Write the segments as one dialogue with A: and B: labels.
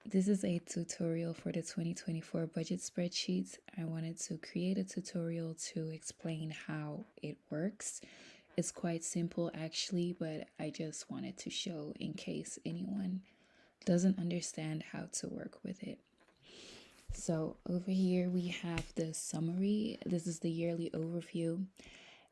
A: This is a tutorial for the 2024 budget spreadsheets. I wanted to create a tutorial to explain how it works. It's quite simple actually, but I just wanted to show in case anyone doesn't understand how to work with it. So over here we have the summary. This is the yearly overview.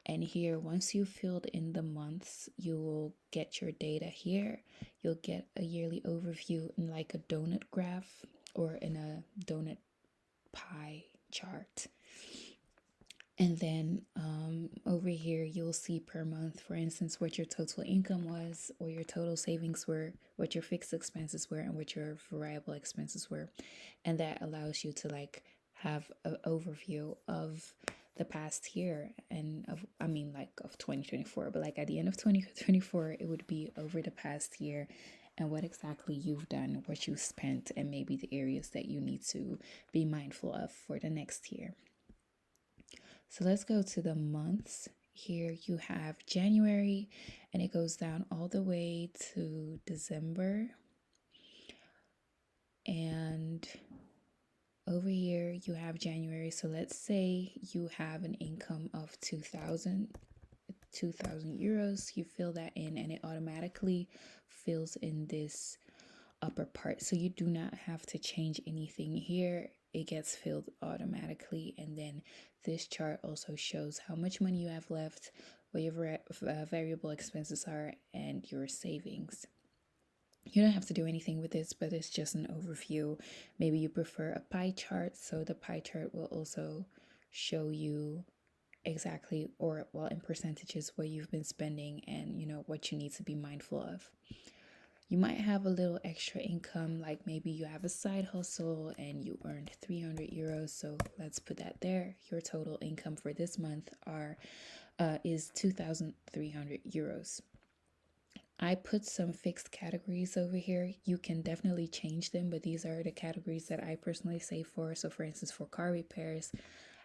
A: And here, once you filled in the months, you will get your data here. You'll get a yearly overview in like a donut graph or in a donut pie chart. And then over here, you'll see per month, for instance, what your total income was, or your total savings were, what your fixed expenses were, and what your variable expenses were. And that allows you to like have an overview of the past year and of 2024, but like at the end of 2024 it would be over the past year and what exactly you've done, what you spent, and maybe the areas that you need to be mindful of for the next year. So let's go to the months. Here you have January and it goes down all the way to December. And over here you have January. So let's say you have an income of 2,000 euros. You fill that in and it automatically fills in this upper part. So you do not have to change anything here. It gets filled automatically. And then this chart also shows how much money you have left, what your variable expenses are, and your savings. You don't have to do anything with this, but it's just an overview. Maybe you prefer a pie chart, so the pie chart will also show you exactly, or well, in percentages, what you've been spending and what you need to be mindful of. You might have a little extra income, like maybe you have a side hustle and you earned 300 euros, so let's put that there. Your total income for this month is 2,300 euros. I put some fixed categories over here. You can definitely change them, but these are the categories that I personally save for. So for instance, for car repairs,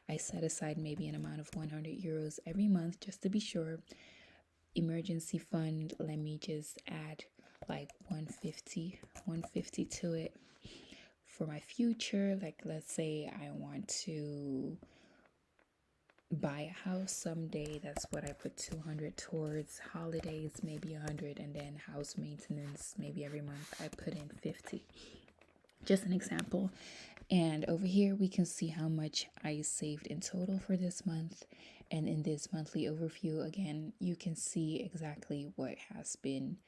A: I set aside maybe an amount of 100 euros every month just to be sure. Emergency fund, let me just add like 150 to it for my future. Like let's say I want to buy a house someday, that's what I put 200 towards. Holidays maybe 100, and then house maintenance maybe every month I put in 50. Just an example. And over here we can see how much I saved in total for this month. And in this monthly overview, again, you can see exactly what has been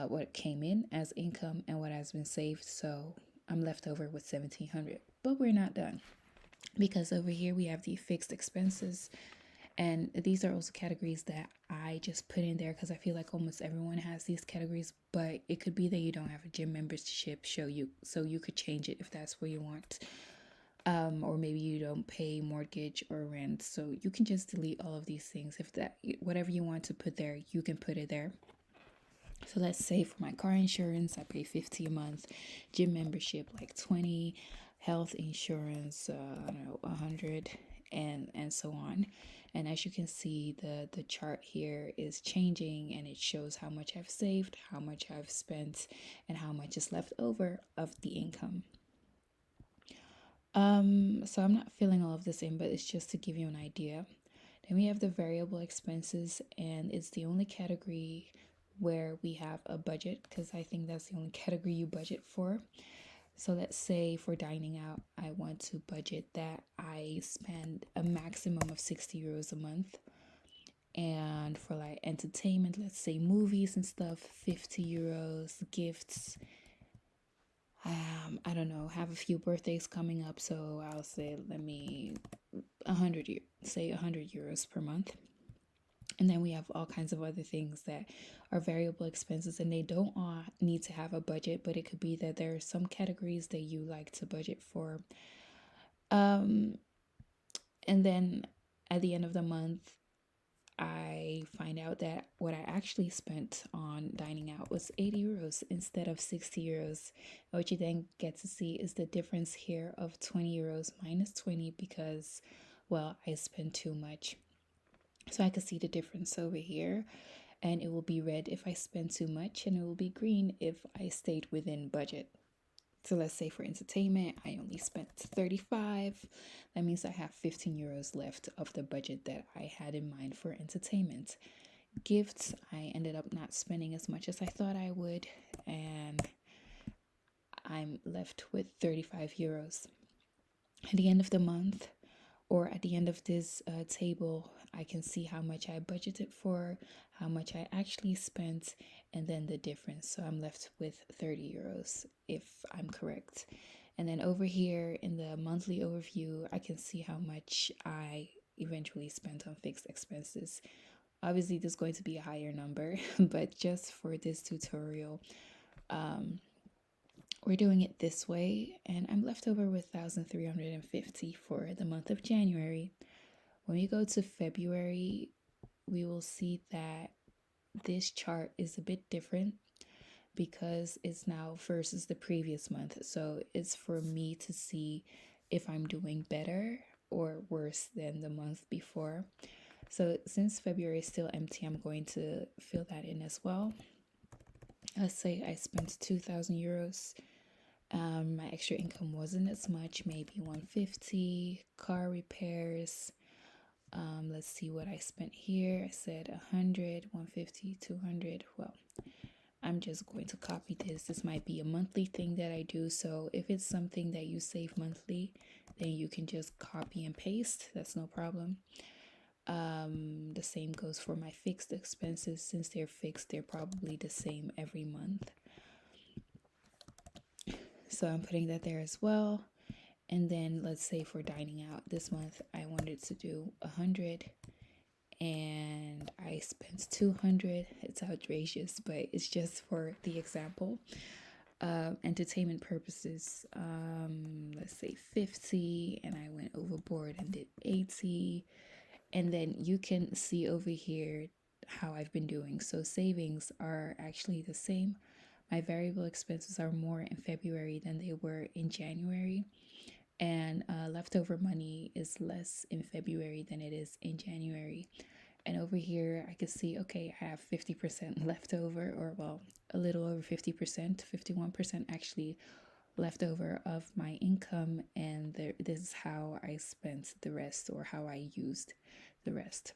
A: what came in as income and what has been saved. So I'm left over with 1,700, but we're not done, because over here we have the fixed expenses, and these are also categories that I just put in there because I feel like almost everyone has these categories, but it could be that you don't have a gym membership, so you could change it if that's what you want. Or maybe you don't pay mortgage or rent, so you can just delete all of these things. If that, whatever you want to put there, you can put it there. So let's say for my car insurance, I pay 50 a month, gym membership like 20, health insurance, I don't know, 100, and so on. And as you can see, the chart here is changing, and it shows how much I've saved, how much I've spent, and how much is left over of the income. So I'm not filling all of this in, but it's just to give you an idea. Then we have the variable expenses, and it's the only category where we have a budget, because I think that's the only category you budget for. So let's say for dining out, I want to budget that I spend a maximum of 60 euros a month. And for like entertainment, let's say movies and stuff, 50 euros, gifts. I don't know, have a few birthdays coming up, so I'll say, let me 100 euros per month. And then we have all kinds of other things that are variable expenses, and they don't all need to have a budget, but it could be that there are some categories that you like to budget for. And then at the end of the month, I find out that what I actually spent on dining out was 80 euros instead of 60 euros. What you then get to see is the difference here of 20 euros minus 20 because, well, I spent too much. So I can see the difference over here, and it will be red if I spend too much, and it will be green if I stayed within budget. So let's say for entertainment, I only spent 35. That means I have 15 euros left of the budget that I had in mind for entertainment. Gifts, I ended up not spending as much as I thought I would, and I'm left with 35 euros. At the end of the month, or at the end of this table, I can see how much I budgeted for, how much I actually spent, and then the difference. So I'm left with 30 euros if I'm correct. And then over here in the monthly overview, I can see how much I eventually spent on fixed expenses. Obviously, there's going to be a higher number, but just for this tutorial, we're doing it this way, and I'm left over with 1,350 for the month of January. When we go to February, we will see that this chart is a bit different because it's now versus the previous month. So it's for me to see if I'm doing better or worse than the month before. So since February is still empty, I'm going to fill that in as well. Let's say I spent 2,000 euros. My extra income wasn't as much, maybe 150. Car repairs. Let's see what I spent here. I said 100, 150, 200. Well, I'm just going to copy this. This might be a monthly thing that I do. So if it's something that you save monthly, then you can just copy and paste. That's no problem. The same goes for my fixed expenses. Since they're fixed, they're probably the same every month. So I'm putting that there as well. And then let's say for dining out this month, I wanted to do 100 and I spent 200. It's outrageous, but it's just for the example. Entertainment purposes, let's say 50, and I went overboard and did 80. And then you can see over here how I've been doing. So savings are actually the same. My variable expenses are more in February than they were in January. And leftover money is less in February than it is in January. And over here, I can see, okay, I have 50% left over, or well, a little over 50%, 51% actually left over of my income. And this is how I spent the rest, or how I used the rest.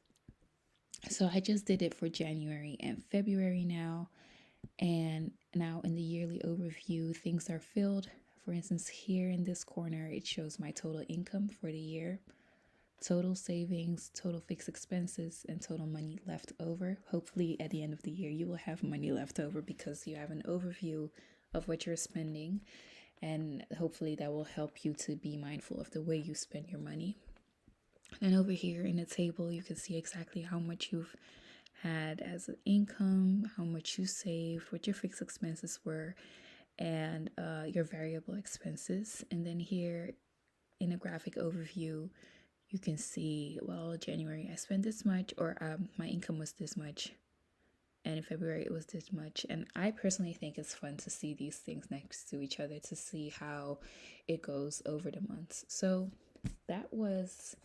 A: So I just did it for January and February now. And now in the yearly overview, things are filled. For instance, here in this corner, it shows my total income for the year, total savings, total fixed expenses, and total money left over. Hopefully at the end of the year, you will have money left over because you have an overview of what you're spending. And hopefully that will help you to be mindful of the way you spend your money. And over here in the table, you can see exactly how much you've had as an income, how much you saved, what your fixed expenses were, and your variable expenses. And then here in a graphic overview, you can see, well, January I spent this much, or my income was this much, and in February it was this much. And I personally think it's fun to see these things next to each other to see how it goes over the months. So that was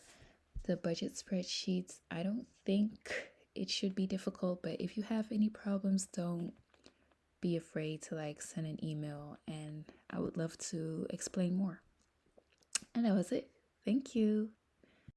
A: the budget spreadsheets. I don't think it should be difficult, but if you have any problems, don't be afraid to send an email, and I would love to explain more. And that was it. Thank you.